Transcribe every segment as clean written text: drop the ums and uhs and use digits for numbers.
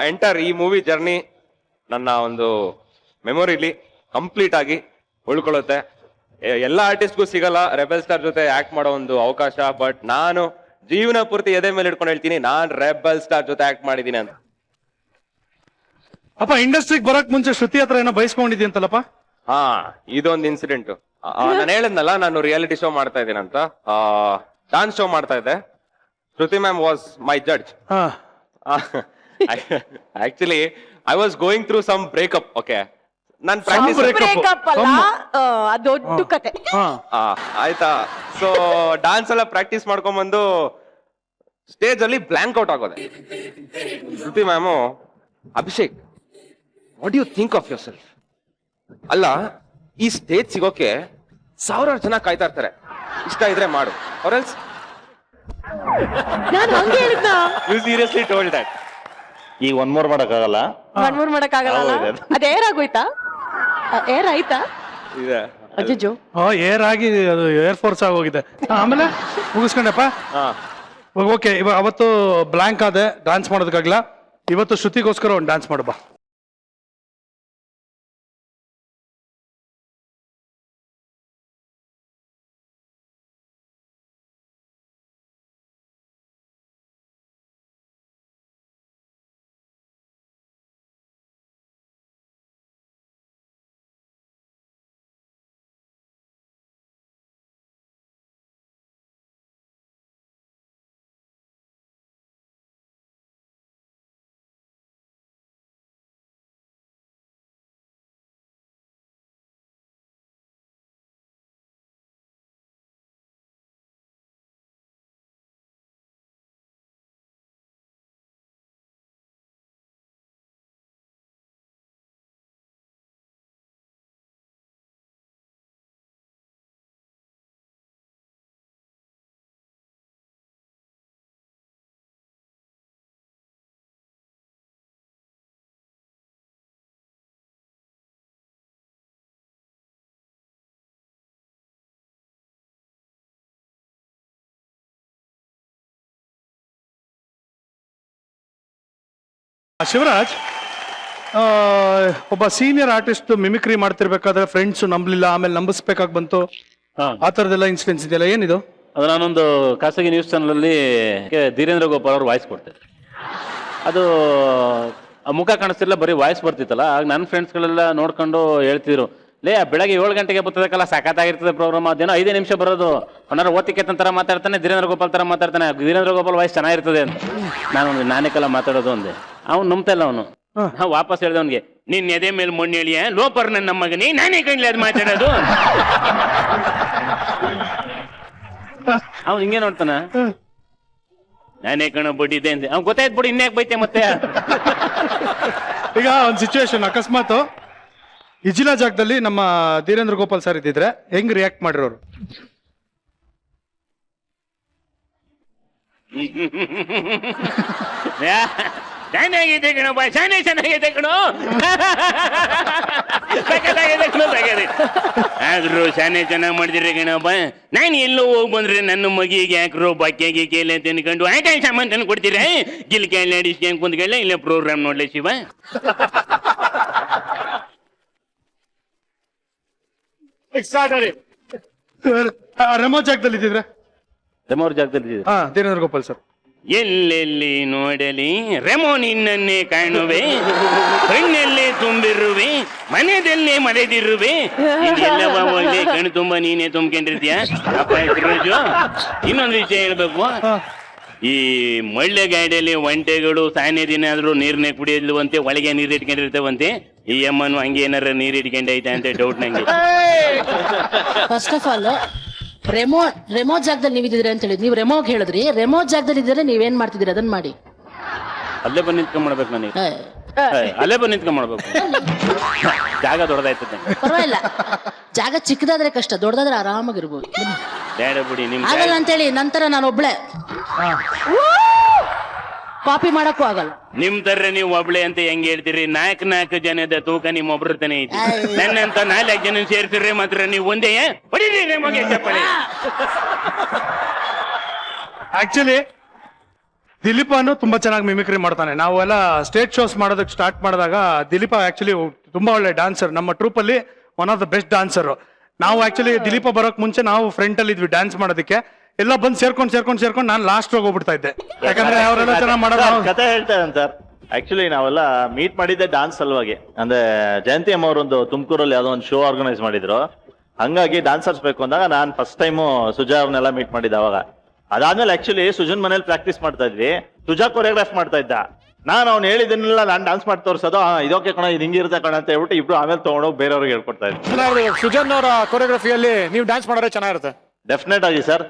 Enter ಈ movie journey ನನ್ನ ಒಂದು ಮೆಮೊರಿಲಿ ಕಂಪ್ಲೀಟ್ ಆಗಿ ಉಳ್ಕೊಳ್ಳುತ್ತೆ. ಎಲ್ಲ ಆರ್ಟಿಸ್ಟ್ಗೂ ಸಿಗಲ್ಲ ರೆಬೆಲ್ ಸ್ಟಾರ್ ಜೊತೆ ಆಕ್ಟ್ ಮಾಡೋ ಒಂದು ಅವಕಾಶ. ಬಟ್ ನಾನು ಜೀವನ ಪೂರ್ತಿ ಎದೆ ಮೇಲೆ ಇಟ್ಕೊಂಡು ಹೇಳ್ತೀನಿ, ನಾನ್ ರೆಬೆಲ್ ಸ್ಟಾರ್ ಜೊತೆ ಆಕ್ಟ್ ಮಾಡಿದೀನಿ ಅಂತ. ಅಪ್ಪ ಇಂಡಸ್ಟ್ರಿಗೆ ಬರಕ್ ಮುಂಚೆ ಶ್ರುತಿ ಹತ್ರ ಏನೋ ಬಯಸ್ಕೊಂಡಿದ್ದಿ ಅಂತಲ್ಲಪ್ಪ? ಹಾ, ಇದೊಂದು ಇನ್ಸಿಡೆಂಟ್. ನಾನು ಹೇಳಿದ್ನಲ್ಲ, ನಾನು ರಿಯಾಲಿಟಿ ಶೋ ಮಾಡ್ತಾ ಇದ್ದೀನಿ ಅಂತ, ಡಾನ್ಸ್ ಶೋ ಮಾಡ್ತಾ ಇದ್ದೆ. Shruti ma'am was my judge. Actually I was going through some breakup. Okay, ನಾನ್ ಪ್ರಾಕ್ಟೀಸ್ ದೊಡ್ಡ ಕತೆ ಆಯ್ತಾ. ಸೊ ಡಾನ್ಸ್ ಎಲ್ಲ ಪ್ರಾಕ್ಟೀಸ್ ಮಾಡ್ಕೊಂಡ್ಬಂದು ಸ್ಟೇಜ್ ಅಲ್ಲಿ ಬ್ಲಾಂಕ್ ಔಟ್ ಆಗೋದೆ. Shruti ma'am, Abhishek, what you think of yourself? ಅಲ್ಲ, ಈ ಸ್ಟೇಜ್ ಸಿಗೋಕೆ ಸಾವಿರಾರು ಜನ ಕಾಯ್ತಾ ಇರ್ತಾರೆ, ಇಷ್ಟ ಇದ್ರೆ ಮಾಡು, ಆರ್ ಎಲ್ಸ್. ನಾನು ಹಂಗೆ ಹೇಳಿದ್ನ. You seriously told that. ಈಗ ಒನ್ ಮೋರ್ ಮಾಡಕ್ಕಾಗಲ್ಲ, ಮಾಡಕ್ಕಾಗಲ್ಲ. ಅದ್ ಏರ್ ಆಗೋಯ್ತಾ? ಏರ್ ಆಯ್ತಾ? ಇದೆ ಅಜ್ಜು ಏರ್ ಆಗಿ ಅದು ಏರ್ ಫೋರ್ಸ್ ಆಗೋಗಿದೆ. ಆಮೇಲೆ ಮುಗಿಸ್ಕೊಂಡಪ್ಪ. ಓಕೆ, ಇವಾಗ ಅವತ್ತು ಬ್ಲಾಂಕ್ ಆದೆ, ಡಾನ್ಸ್ ಮಾಡೋದಕ್ಕಾಗ್ಲ. ಇವತ್ತು ಶ್ರುತಿಗೋಸ್ಕರ ಒಂದು ಡಾನ್ಸ್ ಮಾಡಬಾ. ಶಿವರಾಜ್, ಒಬ್ಬ ಸೀನಿಯರ್ ಆರ್ಟಿಸ್ಟ್ ಮಿಮಿಕ್ರಿ ಮಾಡ್ತಿರ್ಬೇಕಾದ್ರೆ ಫ್ರೆಂಡ್ಸ್ ನಂಬಲಿಲ್ಲ, ಆಮೇಲೆ ನಂಬಿಸ್ಬೇಕಾಗಿ ಬಂತು, ಆ ತರದೆಲ್ಲ ಇನ್ಸಿಡೆನ್ಸ್ ಇದೆಯಲ್ಲ, ಏನಿದು? ಅದು ನಾನೊಂದು ಖಾಸಗಿ ನ್ಯೂಸ್ ಚಾನಲಲ್ಲಿ ಧೀರೇಂದ್ರ ಗೋಪಾಲ್ ಅವ್ರು ವಾಯ್ಸ್ ಕೊಡ್ತಾರೆ. ಅದು ಮುಖ ಕಾಣಿಸ್ತಿಲ್ಲ, ಬರೀ ವಾಯ್ಸ್ ಬರ್ತಿತ್ತಲ್ಲ. ಆಗ ನನ್ನ ಫ್ರೆಂಡ್ಸ್ಗಳೆಲ್ಲ ನೋಡ್ಕೊಂಡು ಹೇಳ್ತಿದ್ರು, ಲೇ ಬೆಳಗ್ಗೆ 7 ಗಂಟೆಗೆ ಬರ್ತದಕ್ಕಲ್ಲ, ಸಾಕಾಗಿರ್ತದೆ ಪ್ರೋಗ್ರಾಮ್, ಅದೇನೋ 5 ನಿಮಿಷ ಬರೋದು, ಅವನಾರ ಓತಿಕೆತನ ಥರ ಮಾತಾಡ್ತಾನೆ, ಧೀರೇಂದ್ರ ಗೋಪಾಲ್ ಥರ ಮಾತಾಡ್ತಾನೆ, ಧೀರೇಂದ್ರ ಗೋಪಾಲ್ ವಾಯ್ಸ್ ಚೆನ್ನಾಗಿರ್ತದೆ ಅಂತ. ನಾನೇಕಲ್ಲ ಮಾತಾಡೋದು ಅಂದೆ. ಅವ್ನು ನಂಬ್ತಾ ಇಲ್ಲ. ಅವನು ವಾಪಸ್ ಹೇಳ್ದೆ ಅವನಿಗೆ, ನಿನ್ ಎದೆ ಮೇಲೆ ಮಣ್ಣು ಹೇಳಿಯ ಲೋಪರ್ ನನ್ನ ಮಗನಿ, ನಾನೇ ಕಣ್ಲಿ ಅದು ಮಾತಾಡೋದು. ಅವ್ನು ಹಿಂಗೆ ನೋಡ್ತಾನ, ನಾನೇ ಕಣ ಬಡ್ಡಿದ್ದೆ ಅಂದೆ. ಅವ್ನು ಗೊತ್ತಾಯ್ತು ಬಿಡು, ಇನ್ಯಾಕೆ ಬೈತೆ ಮತ್ತೆ. ಈಗ ಒಂದು ಸಿಚುವೇಶನ್, ಅಕಸ್ಮಾತ್ ಇಜಿಲಾ ಜಾಗದಲ್ಲಿ ನಮ್ಮ ಧೀರೇಂದ್ರ ಗೋಪಾಲ್ ಸರ್ ಇದ್ದಿದ್ರೆ ಹೆಂಗ್ ರಿಯಾಕ್ಟ್ ಮಾಡಿರೋರು? ಚೆನ್ನಾಗಿದೆ ಕಣೋ ಬಾ, ಚೆನ್ನಾಗಿದೆ ಕಣೋ, ಆದ್ರೂ ಶಾನೆ ಚೆನ್ನಾಗಿ ಮಾಡಿದಿರಿ ಕಣಪ್ಪ. ನಾನು ಎಲ್ಲೋ ಹೋಗಿ ಬಂದ್ರೆ ನನ್ನ ಮಗಿಗೆ ಯಾಕ್ರೋ ಬಾಕ್ಯಾಗಿ ಕೇಳಿ ಅಂತ ಅನ್ಕೊಂಡು ಆಯ್ತು ಸಾಮಾನು ತಂದು ಕೊಡ್ತೀರ, ಗಿಲ್ಕೇಳಿ ಅಡಿಸ್ಕೊಂಡು ಕುಂತ್ಕೊಳ್ಳ, ಇಲ್ಲ ಪ್ರೋಗ್ರಾಮ್ ನೋಡ್ಲಿ ಶಿವ. ರೆಮೋ ಜಾಗದಲ್ಲಿ ಇದ್ದಿದ್ರೆ? ರೆಮೋರ್ ಜಾಗದಲ್ಲಿ ಧೀರೇಂದ್ರ ಗೋಪಾಲ್ ಸರ್. ಎಲ್ಲೆಲ್ಲಿ ನೋಡಲಿ ರೆಮೋ ನಿನ್ನನ್ನೇ ಕಾಣುವೆ, ಕಣ್ಣಲ್ಲೇ ತುಂಬಿರುವೆ, ಮನೆಯಲ್ಲೇ ಮರೆದಿರುವೆ, ಇದೆಲ್ಲವ ಒಳ್ಳೆ ಕಣ್ಣು ತುಂಬ ನೀನೇ ತುಂಬ್ಕೊಂಡಿರ್ತೀಯ. ಅಪ್ಪ ರಾಜು, ಇನ್ನೊಂದು ವಿಷಯ ಹೇಳ್ಬೇಕು. ಈ ಮಳ್ಳೆ ಗಾಡಿಯಲ್ಲಿ ಒಂಟೆಗಳು ಸಾಯನೇ ದಿನ ಆದ್ರೂ ನೀರ್ನೇ ಕುಡಿಯಲ್ವಂತೆ, ಒಳಗೆ ನೀರು ಇಟ್ಕೊಂಡಿರ್ತೇವಂತೆ. ಈ ಅಮ್ಮನು ಹಂಗೆ ಏನಾರ ನೀರು ಇಟ್ಕೊಂಡೈತೆ ಅಂತ ಡೌಟ್ ನಂಗೆ. ಫಸ್ಟ್ ಆಫ್ ಆಲ್ ರೆಮೋ ಜಾಗದಲ್ಲಿ ನೀವಿದ್ದೀರಿ ಅಂತ ಹೇಳಿದ್, ನೀವು ರೆಮೋಗ್ ಹೇಳಿದ್ರಿ. ರೆಮೋ ಜಾಗದಲ್ಲಿ ಇದ್ರೆ ನೀವೇನ್ ಮಾಡ್ತಿದ್ದೀರಿ ಅದನ್ನ ಮಾಡಿ. ಅಲ್ಲೇ ಬಂದು ನಿಂತ್ಕೊಂಡ್ ಮಾಡ್ಬೇಕು ನನಗೆ, ಅಲ್ಲೇ ಬಂದು ನಿಂತ್ಕೊಂಡ್ ಮಾಡ್ಬೇಕು. ಜಾಗ ದೊಡ್ಡದಾಯ್ತದೆ, ಪರವಾಗಿಲ್ಲ. ಜಾಗ ಚಿಕ್ಕದಾದ್ರೆ ಕಷ್ಟ, ದೊಡ್ಡದಾದ್ರೆ ಆರಾಮಾಗಿರ್ಬೋದು. ಬೇಡ ಬಿಡಿ, ನಿಮ್ ಆಗಲ್ಲ ಅಂತೇಳಿ ನಂತರ ನಾನು ಒಬ್ಳೆ ಕಾಪಿ ಮಾಡಕ್ಕೂ ಆಗಲ್ಲ. ನಿಮ್ ತರ ನೀವು ಒಬ್ಳೆ ಅಂತ ಹೆಂಗ್ ಹೇಳ್ತೀರಿ? 4 ಜನದ ತೂಕ ನಿಮ್ ಒಬ್ರತನೇ ಐತಿ. ನನ್ನಂತ 4 ಜನ ಸೇರ್ತಿರ್ರಿ ಮಾತ್ರ ನೀವು ಒಂದೇ ಹೊಡಿರಿ ಮಗ ಚಪ್ಪಲಿ. ಆಕ್ಚುಲಿ ದಿಲೀಪನು ತುಂಬಾ ಚೆನ್ನಾಗಿ ಮಿಮಿಕ್ರಿ ಮಾಡ್ತಾನೆ. ನಾವೆಲ್ಲ ಸ್ಟೇಜ್ ಶೋಸ್ ಮಾಡೋದಕ್ಕೆ ಸ್ಟಾರ್ಟ್ ಮಾಡಿದಾಗ ದಿಲೀಪ ಆಕ್ಚುಲಿ ತುಂಬಾ ಒಳ್ಳೆ ಡಾನ್ಸರ್. ನಮ್ಮ ಟ್ರೂಪ್ ಅಲ್ಲಿ one of the best dancer. ನಾವು ಆಕ್ಚುಲಿ ದಿಲೀಪ ಬರೋಕ್ ಮುಂಚೆ ನಾವು ಫ್ರಂಟ್ ಅಲ್ಲಿ ಇದ್ವಿ ಡ್ಯಾನ್ಸ್ ಮಾಡೋದಕ್ಕೆ. ಎಲ್ಲ ಬಂದು ಸೇರ್ಕೊಂಡು ನಾನು ಲಾಸ್ಟ್ ಹೋಗ್ಬಿಡ್ತಾ ಇದ್ದೆ, ಯಾಕಂದ್ರೆ ಅವರೆಲ್ಲ ಚೆನ್ನಾಗಿ ಮಾಡೋದು. ಕತೆ ಹೇಳ್ತಾರೆ ಸರ್. ಆಕ್ಚುಲಿ ನಾವೆಲ್ಲ ಮೀಟ್ ಮಾಡಿದ್ದೆ ಡಾನ್ಸ್ ಸಲುವಾಗಿ. ಅಂದ್ರೆ ಜಯಂತಿ ಅಮ್ಮ ಅವರೊಂದು ತುಮಕೂರಲ್ಲಿ ಯಾವ್ದೋ ಒಂದು ಶೋ ಆರ್ಗನೈಸ್ ಮಾಡಿದ್ರು, ಹಂಗಾಗಿ ಡಾನ್ಸರ್ಸ್ ಬೇಕು ಅಂದಾಗ ನಾನು ಫಸ್ಟ್ ಟೈಮು ಸುಜಾ ಅವ್ರನ್ನೆಲ್ಲ ಮೀಟ್ ಮಾಡಿದ್ದೆ ಅವಾಗ. ಅದಾದ್ಮೇಲೆ ಆಕ್ಚುಲಿ ಸುಜನ್ ಮನೇಲಿ ಪ್ರಾಕ್ಟೀಸ್ ಮಾಡ್ತಾ ಇದ್ವಿ, ಸುಜಾ ಕೊರಿಯೋಗ್ರಾಫ್ ಮಾಡ್ತಾ ಇದ್ದ. ನಾನು ಅವ್ನು ಹೇಳಿದ್ದನ್ನೆಲ್ಲ ನಾನು ಡಾನ್ಸ್ ಮಾಡಿ ತೋರಿಸೋದು, ಇದೋಕೆ ಕಣ, ಇದು ಹಿಂಗಿರುತ್ತೆ ಕಣ ಅಂತ ಹೇಳ್ಬಿಟ್ಟು ಇಬ್ರು ಆಮೇಲೆ ತಗೊಂಡೋಗಿ ಬೇರೆಯವ್ರಿಗೆ ಹೇಳ್ಕೊಡ್ತಾ ಇದ್ವಿ. ಸುಜನ್ ಅವರ ಕೊರಿಯೋಗ್ರಫಿಯಲ್ಲಿ ನೀವು ಡಾನ್ಸ್ ಮಾಡಿದ್ರೆ ಚೆನ್ನಾಗಿರುತ್ತೆ. ಡೆಫಿನೆಟ್ ಆಗಿ ಸರ್.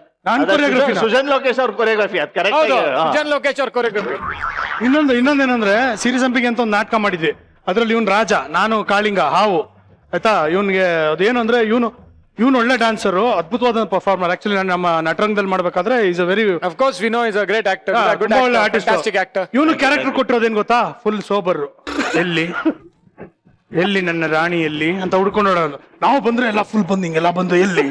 ಸುಜನ್ ಲೋಕೇಶ್ ಅವ್ರ ಕೊರಿಯೋಗ್ರಫಿ ಅದು ಕರೆಕ್ಟ್. ಸುಜನ್ ಲೋಕೇಶ್ ಅವ್ರ ಕೊರಿಯೋಗ್ರಫಿ. ಇನ್ನೊಂದೇನಂದ್ರೆ ಸಿರಿ ಸಂಪಿಗೆ ಅಂತ ಒಂದು ನಾಟಕ ಮಾಡಿದ್ವಿ. ಅದ್ರಲ್ಲಿ ಇವ್ನು ರಾಜ, ನಾನು ಕಾಳಿಂಗ, ಹಾವು. ಆಯ್ತಾ, ಇವನ್ಗೆ ಅದೇನು ಅಂದ್ರೆ ಇವನು ಒಳ್ಳೆ ಡಾನ್ಸರು, ಅದ್ಭುತವಾದ ಪರ್ಫಾರ್ಮರ್. ಆಕ್ಚುಲಿ ನಾನು ನಮ್ಮ ನಟರಂಗದಲ್ಲಿ ಮಾಡ್ಬೇಕಾದ್ರೆ is a very of course we know is a great actor, ಒಳ್ಳೆ ಆರ್ಟಿಸ್ಟ್. ಇವನು ಕ್ಯಾರೆಕ್ಟರ್ ಕೊಟ್ಟಿರೋದೇನ್ ಗೊತ್ತಾ, ಫುಲ್ ಸೋಬರ್. ಎಲ್ಲಿ ನನ್ನ ರಾಣಿ ಎಲ್ಲಿ ಅಂತ ಹುಡ್ಕೊಂಡು ನೋಡೋದು. ನಾವು ಬಂದ್ರೆ ಎಲ್ಲ ಫುಲ್ ಬಂದು ಹಿಂಗೆಲ್ಲ ಬಂದು ಎಲ್ಲಿ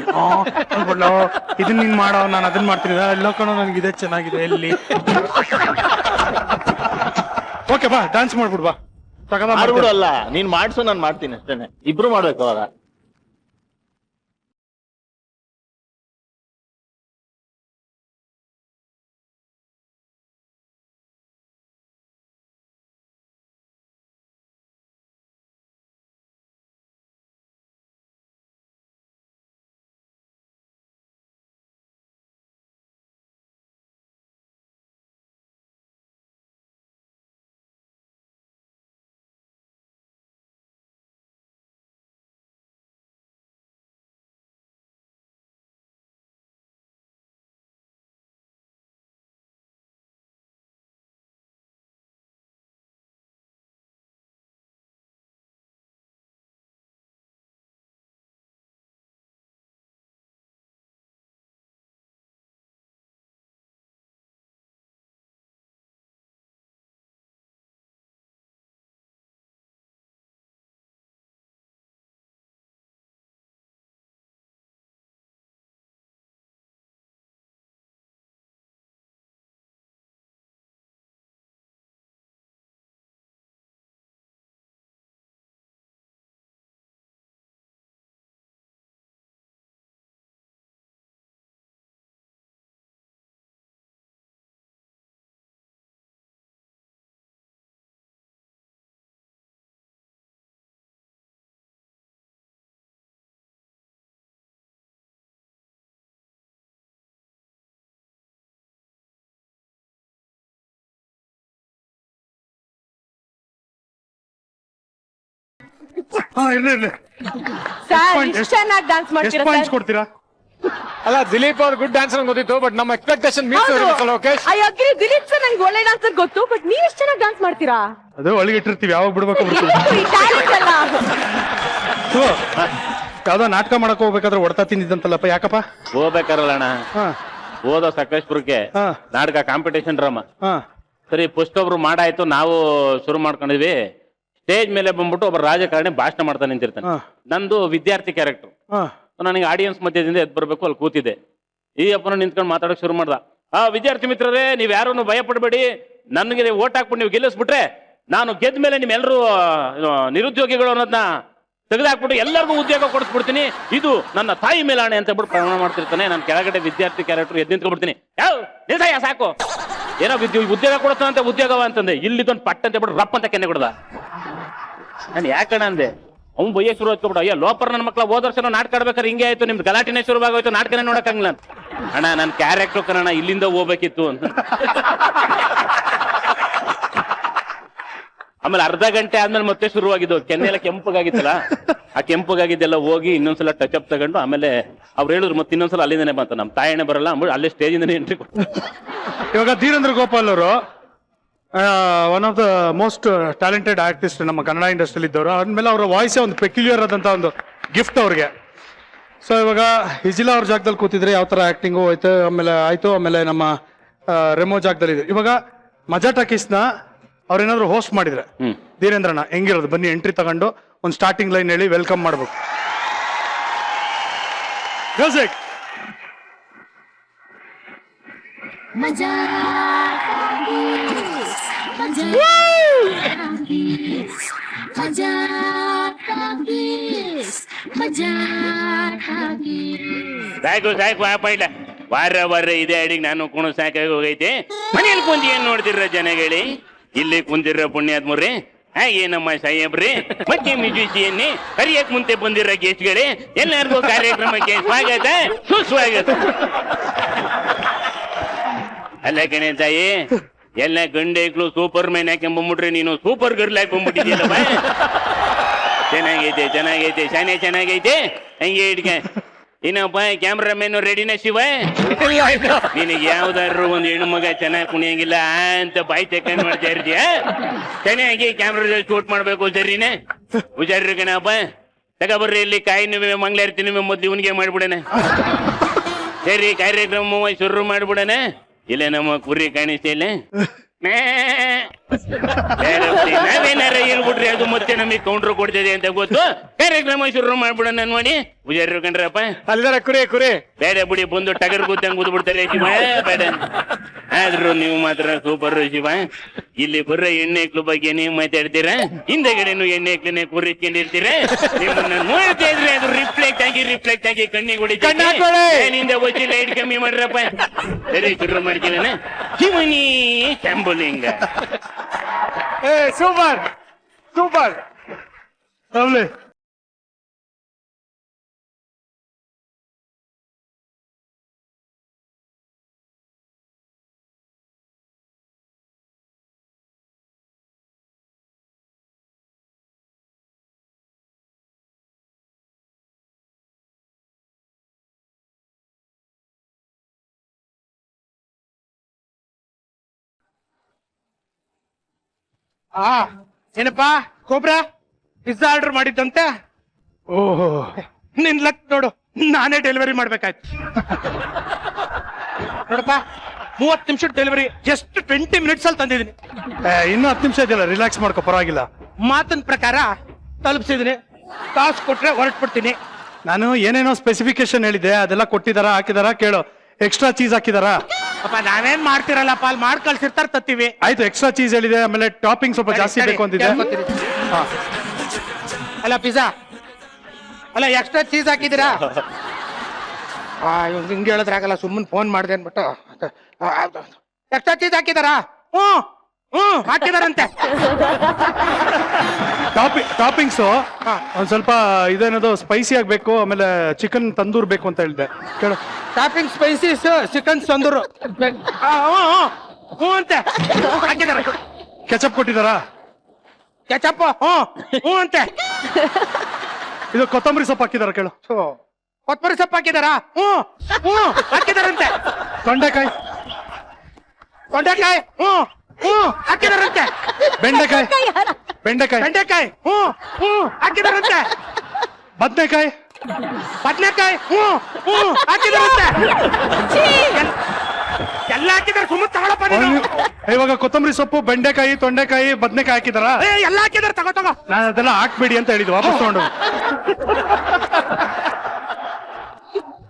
ಇದನ್ನ ನೀನ್ ಮಾಡೋ, ನಾನು ಅದನ್ನ ಮಾಡ್ತೀನಿ, ಎಲ್ಲ ಕಣೋ ನನಗೆ ಇದೇ ಚೆನ್ನಾಗಿದೆ ಎಲ್ಲಿ. ಓಕೆ ಬಾ ಡಾನ್ಸ್ ಮಾಡ್ಬಿಡ್ ಬಾ. ಅಲ್ಲ ನೀನ್ ಮಾಡ್ಸು, ನಾನು ಮಾಡ್ತೀನಿ ಅಷ್ಟೇನೆ. ಇಬ್ರು ಮಾಡ್ಬೇಕು ಅವಾಗ. ಸರ್ ಚೆನ್ನಾಗಿ ಡಾನ್ಸ್ ಮಾಡ್ತೀರಾ ಪಾಯಿಂಟ್ಸ್ ಸರ್? ಕೊಡ್ತೀರಾ? ಅಲ್ಲ ದಿಲೀಪ್ ಅವ್ರ ಗುಡ್ ಡಾನ್ಸರ್ ಗೊತ್ತಿತ್ತು, ಬಟ್ ನಮ್ಮ expectation meet Lokesh. I agree, Dileep sir ನಂಗೆ ಒಳ್ಳೆ ಡಾನ್ಸರ್ ಗೊತ್ತು, ಬಟ್ ನೀವ್ ಎಷ್ಟು ಚೆನ್ನಾಗಿ ಡಾನ್ಸ್ ಮಾಡ್ತೀರಾ? ಅದು ಒಳಗೆ ಇಟ್ಟಿರ್ತೀವಿ, ಯಾವಾಗ ಬಿಡ್ಬೇಕು ಬಿಡ್ತೀವಿ. ಈ ಟ್ಯಾಲೆಂಟ್ ಅಲ್ಲ. ಯಾವ್ದೋ ನಾಟಕ ಮಾಡಕ್ ಹೋಗ್ಬೇಕಾದ್ರೆ ಹೊಡ್ತಾ ತಿಂದಿದ್ದಂತಲ್ಲಪ್ಪ, ಯಾಕಪ್ಪ? ಹೋಗ್ಬೇಕಾರಲ್ಲ ಅಣ್ಣ, ಹಾ ಹೋದ ಸಕಲೇಶ್ಪುರಕ್ಕೆ ಹಾ ನಾಟಕ ಕಾಂಪಿಟೇಷನ್ ಡ್ರಾಮಾ. ಹಾ ಸರಿ, ಫಸ್ಟ್ ಒಬ್ರು ಮಾಡಾಯ್ತು, ನಾವು ಶುರು ಮಾಡ್ಕೊಂಡಿದ್ವಿ. ಸ್ಟೇಜ್ ಮೇಲೆ ಬಂದ್ಬಿಟ್ಟು ಒಬ್ಬ ರಾಜಕಾರಣಿ ಭಾಷಣ ಮಾಡ್ತಾ ನಿಂತಿರ್ತಾನೆ. ನಂದು ವಿದ್ಯಾರ್ಥಿ ಕ್ಯಾರೆಕ್ಟರ್. ಹಾ ನನಗೆ ಆಡಿಯನ್ಸ್ ಮಧ್ಯದಿಂದ ಎದ್ದು ಬರ್ಬೇಕು, ಅಲ್ಲಿ ಕೂತಿದ್ದೆ. ಈ ಅಪ್ಪನ ನಿಂತ್ಕೊಂಡು ಮಾತಾಡೋಕೆ ಶುರು ಮಾಡ್ದ. ವಿದ್ಯಾರ್ಥಿ ಮಿತ್ರರೇ, ನೀವ್ ಯಾರನ್ನು ಭಯ ಪಡಬೇಡಿ, ನನಗೆ ಓಟ್ ಹಾಕ್ಬಿಟ್ಟು ನೀವು ಗೆಲ್ಲಿಸ್ಬಿಟ್ರೆ ನಾನು ಗೆದ್ದ ಮೇಲೆ ನಿಮ್ಮೆಲ್ಲರೂ ನಿರುದ್ಯೋಗಿಗಳು ಅನ್ನೋದನ್ನ ತೆಗೆದಾಕ್ಬಿಟ್ಟು ಎಲ್ಲರಿಗೂ ಉದ್ಯೋಗ ಕೊಡಿಸ್ಬಿಡ್ತೀನಿ, ಇದು ನನ್ನ ತಾಯಿ ಮೇಲಾಣೆ ಅಂತ ಬಿಟ್ಟು ಪ್ರಮಾಣ ಮಾಡ್ತಿರ್ತಾನೆ. ನಾನು ಕೆಳಗಡೆ ವಿದ್ಯಾರ್ಥಿ ಕ್ಯಾರೆಕ್ಟರ್ ಎದ್ದು ನಿಂತ್ಕೊಂಡ್ಬಿಡ್ತೀನಿ. ನಿಲ್ಸಯ್ಯ ಸಾಕು, ಏನೋ ಉದ್ಯೋಗ ಕೊಡ್ತಾನಂತೆ, ಉದ್ಯೋಗವ ಅಂತಂದೆ. ಇಲ್ಲಿದ್ದೊಂದು ಪಟ್ಟ ಅಂತ ಬಿಟ್ಟು ರಪ್ಪ ಅಂತ ಕೆನ್ನೆ ಕೊಡ್ದ. ನಾನು ಯಾಕಣ್ಣ ಅಂದೆ, ಅವ್ನು ಬಯ್ಯ ಶುರು ಹಚ್ಕೊಬಿಡ. ಅಯ್ಯೋ ಲೋಪರ್ ನನ್ನ ಮಕ್ಳ ಹೋದ ವರ್ಷ ನಾಟಕ ಆಡ್ಬೇಕಾದ್ರೆ ಹಿಂಗೆ ಆಯ್ತು, ನಿಮ್ದು ಗಲಾಟಿನೇ ಶುರುವಾಗೋಯ್ತು, ನಾಟಕನೇ ನೋಡಕ್ಕಾಗಿಲ್ಲ. ಅಣ್ಣ ನನ್ನ ಕ್ಯಾರೆಕ್ಟರ್ ಕಣ ಇಲ್ಲಿಂದ ಹೋಗ್ಬೇಕಿತ್ತು ಅಂತ. ಆಮೇಲೆ ಅರ್ಧ ಗಂಟೆ ಆದ್ಮೇಲೆ ಮತ್ತೆ ಶುರುವಾಗಿದ್ದು. ಕೆನ್ನೆ ಎಲ್ಲ ಕೆಂಪಗಾಗಿತ್ತಲ್ಲ, ಆ ಕೆಂಪಗಾಗಿದ್ದೆಲ್ಲ ಹೋಗಿ ಇನ್ನೊಂದ್ಸಲ ಟಚ್ ಅಪ್ ತಗೊಂಡು ಆಮೇಲೆ ಅವ್ರು ಹೇಳಿದ್ರು ಮತ್ತೆ ಇನ್ನೊಂದ್ಸಲ ಅಲ್ಲಿಂದನೇ ಬಂತ, ನಮ್ಮ ತಾಯಣೆ ಬರಲ್ಲ ಅಲ್ಲೇ ಸ್ಟೇಜಿಂದನೇ ಎಂಟ್ರಿ ಕೊಟ್ಟು. ಇವಾಗ ಧೀರೇಂದ್ರ ಗೋಪಾಲ್ ಅವರು one of the most talented artist ನಮ್ಮ ಕನ್ನಡ ಇಂಡಸ್ಟ್ರಿಯಲ್ಲಿ ಇದ್ದವರು. ಆದ್ಮೇಲೆ ಅವರ ವಾಯ್ಸೇ ಒಂದು ಪೆಕ್ಯುಲಿಯರ್ ಆದಂತ ಒಂದು ಗಿಫ್ಟ್ ಅವ್ರಿಗೆ. ಸೊ ಇವಾಗ ಹಿಜಿಲಾ ಅವ್ರ ಜಾಗದಲ್ಲಿ ಕೂತಿದ್ರೆ ಯಾವ ತರ ಆಕ್ಟಿಂಗು ಆಯ್ತು. ಆಮೇಲೆ ನಮ್ಮ ರೆಮೋ ಜಾಗದಲ್ಲಿ ಇದೆ. ಇವಾಗ ಮಜಾ ಟಾಕೀಸ್ನ ಅವ್ರೇನಾದ್ರು ಹೋಸ್ಟ್ ಮಾಡಿದ್ರೆ ಧೀರೇಂದ್ರನ ಹೆಂಗಿರೋದು? ಬನ್ನಿ ಎಂಟ್ರಿ ತಗೊಂಡು ಒಂದು ಸ್ಟಾರ್ಟಿಂಗ್ ಲೈನ್ ಹೇಳಿ ವೆಲ್ಕಮ್ ಮಾಡ್ಬೇಕು. ಮ್ಯೂಸಿಕ್. ಮಜಾ ಸಾಕು ಸಾಕು ಆ ಪಾಯ್ಲ ವಾರ ಇದೇ ಅಡಿಗೆ ನಾನು ಕುಣ ಸಾಕಾಗಿ ಹೋಗೈತೆ ಮನೇಲಿ ಕುಂತಿ ಏನ್ ನೋಡ್ತಿರ ಜನಗಳಿ ಇಲ್ಲಿ ಕುಂತಿರ ಪುಣ್ಯಾತ್ಮರ್ರಿ ಹಾಗೆ ನಮ್ಮ ಸಾಹೇಬ್ರಿ ಮತ್ತೆ ಮ್ಯೂಸಿಷಿಯನ್ನೇ ಕರಿಯಕ್ ಮುಂತೆ ಬಂದಿರೋ ಗೆಸ್ಟ್ಗಳೇ ಎಲ್ಲರಿಗೂ ಕಾರ್ಯಕ್ರಮಕ್ಕೆ ಸ್ವಾಗತ ಸುಸ್ವಾಗತ. ಅಲ್ಲ ಕಣೆ ತಾಯಿ ಎಲ್ಲ ಗಂಡೇಕ್ಳು ಸೂಪರ್ ಮ್ಯಾನ್ ಹಾಕೊಂಡ್ಬಂದ್ಬಿಟ್ರೆ ನೀನು ಸೂಪರ್ ಗರ್ಲ್ ಹಾಕೊಂಡ್ಬಿಟ್ಟಿದ್ಯಲ್ಲಪ್ಪ. ಚೆನ್ನಾಗೈತೆ ಚೆನ್ನಾಗೈತೆ ಶಾನೆ ಚೆನ್ನಾಗೈತೆ ಹಂಗೆ ಇಡ್ಕ. ಏನಪ್ಪ ಕ್ಯಾಮ್ರಾಮನ್ ರೆಡಿನ ಶಿವ? ನಿನಗೆ ಯಾವ್ದಾದ್ರು ಒಂದು ಹೆಣ್ಣು ಮಗ ಚೆನ್ನಾಗಿ ಕುಣಿಯಂಗಿಲ್ಲ ಅಂತ ಬಾಯಿ ತೆಕ್ಕೊಂಡು ಮಾಡ್ತಾ ಇರ್ತೀಯ. ಚೆನ್ನಾಗಿ ಕ್ಯಾಮ್ರಾದಲ್ಲಿ ಶೂಟ್ ಮಾಡ್ಬೇಕು ಸರಿನೇ ಹುಷಾರ್ರಿ ಕಣಪ್ಪ. ತಗೊಬರ್ರಿ ಇಲ್ಲಿ ಕಾಯಿ ನೀವೇ ಮಂಗ್ಲಾರ್ತಿ ನೀವೇ ಮೊದ್ಲು ಇವನಿಗೆ ಮಾಡ್ಬಿಡಣ. ಸರಿ ಕಾರ್ಯಕ್ರಮ ಶುರು ಮಾಡ್ಬಿಡಣ. ಇಲ್ಲ ನಮ್ಮ ಕುರಿ ಕಾಣಿಸ್ತಿಲ್ಲ ನಾವೇನಾರ ಹೇಳ್ಬಿಟ್ರಿ ಅದು ಮತ್ತೆ ನಮಗೆ ಕೌಂಟ್ರ್ ಕೊಡ್ತದೆ ಅಂತ ಗೊತ್ತು. ಕಾರ್ಯಕ್ರಮ ಶುರು ಮಾಡ್ಬಿಡೋಣ ನೋಡಿ. ಹುಷಾರು ಕಂಡ್ರಪ್ಪ. ಅಲ್ಲಿದಾರೆ ಕುರಿ ಬೇಡ ಬಿಡಿ ಬಂದು ಟಗರ್ ಕೂತಂಗ್ ಕೂತ್ಬಿಡ್ತಾರೆ ಶಿವ. ಬೇಡ ಆದ್ರೂ ನೀವು ಮಾತ್ರ ಸೂಪರ್ ಶಿವ. ಇಲ್ಲಿ ಬರೋ ಎಣ್ಣೆಕ್ಳು ಬಗ್ಗೆ ನೀವು ಮಾತಾಡ್ತೀರಾ, ಹಿಂದೆಗಡೆನು ಎಣ್ಣೆಕ್ಲನೆ ಕೂರಿಸ್ಕೊಂಡಿರ್ತೀರ. ನಿಮ್ಮನ್ನ ನೋಡ್ತಾ ಇದ್ರೆ ಅದು ರಿಫ್ಲೆಕ್ಟ್ ಆಗಿ ಕಣ್ಣಿಗೆ ಹೊಡಿತಿಂದ ಒಸಿ ಲೈಟ್ ಕಮ್ಮಿ ಮಾಡ್ರಪ್ಪ. ಸರಿ ಶುರು ಮಾಡ್ತೀವನ. ಶಿವನಿ ಶಂಭುಲಿಂಗ. Super lovely. ಏನಪ್ಪಾ ಕೋಬ್ರಾ ಪಿಜ್ಜಾ ಆರ್ಡರ್ ಮಾಡಿದ್ದಂತೆ. ಓಹೋ, ನಿನ್ ಲಕ್ ನೋಡು, ನಾನೇ ಡೆಲಿವರಿ ಮಾಡ್ಬೇಕಾಯ್ತು. ನೋಡಪ್ಪ 30 ನಿಮಿಷ ಡೆಲಿವರಿ, ಜಸ್ಟ್ 20 ಮಿನಿಟ್ಸ್ ಅಲ್ಲಿ ತಂದಿದ್ದೀನಿ. ಇನ್ನೂ 10 ನಿಮಿಷ ಇದೆಯಲ್ಲ, ರಿಲ್ಯಾಕ್ಸ್ ಮಾಡ್ಕೊ, ಪರವಾಗಿಲ್ಲ. ಮಾತಿನ ಪ್ರಕಾರ ತಲುಪಿಸಿದೀನಿ. ಕಾಸು ಕೊಟ್ರೆ ಹೊರಟ್ಬಿಡ್ತೀನಿ. ನಾನು ಏನೇನೋ ಸ್ಪೆಸಿಫಿಕೇಶನ್ ಹೇಳಿದ್ದೆ, ಅದೆಲ್ಲ ಕೊಟ್ಟಿದಾರ ಹಾಕಿದಾರ ಕೇಳು. ಎಕ್ಸ್ಟ್ರಾ ಚೀಸ್ ಹಾಕಿದಾರ? ಅಪ್ಪ ನಾವೇನ್ ಮಾಡ್ತಿರಲ್ಲಪ್ಪ, ಅಲ್ಲಿ ಮಾಡಿ ಕಳ್ಸಿರ್ತಾರ ತತ್ತೀವಿ. ಆಯ್ತು, ಎಕ್ಸ್ಟ್ರಾ ಚೀಸ್ ಹೇಳಿದೆ. ಆಮೇಲೆ ಟಾಪಿಂಗ್ ಸ್ವಲ್ಪ ಜಾಸ್ತಿ ಬೇಕು ಅಂತಿದೆ. ಅಲ್ಲ ಪಿಜ್ಜಾ ಅಲ್ಲ ಎಕ್ಸ್ಟ್ರಾ ಚೀಸ್ ಹಾಕಿದ್ದೀರಾ? ಹಿಂಗೆ ಹೇಳಿದ್ರಾಗಲ್ಲ, ಸುಮ್ಮನೆ ಫೋನ್ ಮಾಡಿದೆ ಅನ್ಬಿಟ್ಟು. Extra cheese ಹಾಕಿದಾರಾ? ಹಾಕಿದಾರಂತೆ. ಟಾಪಿಂಗ್ಸು ಒಂದ್ ಸ್ವಲ್ಪ ಇದೇನದು ಸ್ಪೈಸಿ ಆಗ್ಬೇಕು, ಆಮೇಲೆ ಚಿಕನ್ ತಂದೂರ್ ಬೇಕು ಅಂತ ಹೇಳಿದೆ ಕೇಳು. ಟಾಪಿಂಗ್ ಸ್ಪೈಸೀಸ್ ಚಿಕನ್ ತಂದೂರು ಹ್ಞೂ ಅಂತೆ ಹಾಕಿದಾರ. ಕೆಚಪ್ ಕೊಟ್ಟಿದಾರಾ? ಕೆಚಪ್ ಹ್ಞೂ ಅಂತೆ. ಇದು ಕೊತ್ತಂಬರಿ ಸೊಪ್ಪು ಹಾಕಿದಾರ ಕೇಳು. ಕೊತ್ತಂಬರಿ ಸೊಪ್ಪು ಹಾಕಿದಾರಾ? ಹ್ಞೂ ಹಾಕಿದಾರಂತೆ. ತೊಂಡೆಕಾಯಿ ಹಾಕಿದಾರಂತೆ. ಬೆಂಡೆಕಾಯಿ ಹ್ಞೂ ಹಾಕಿದಾರಂತೆ. ಬದನೆಕಾಯಿ ಹಾಕಿದಾರಂತೆ. ಎಲ್ಲ ಹಾಕಿದಾರೆ, ಸುಮ್ಮನೆ ತಗೊಳಪ್ಪ ನೀನು. ಇವಾಗ ಕೊತ್ತಂಬರಿ ಸೊಪ್ಪು, ಬೆಂಡೆಕಾಯಿ, ತೊಂಡೆಕಾಯಿ, ಬದನೆಕಾಯಿ ಹಾಕಿದಾರ? ಎಲ್ಲ ಹಾಕಿದಾರೆ, ತಗೋ. ನಾನು ಅದೆಲ್ಲ ಹಾಕ್ಬೇಡಿ ಅಂತ ಹೇಳಿದ್ದು, ವಾಪಸ್ ತಗೊಂಡು.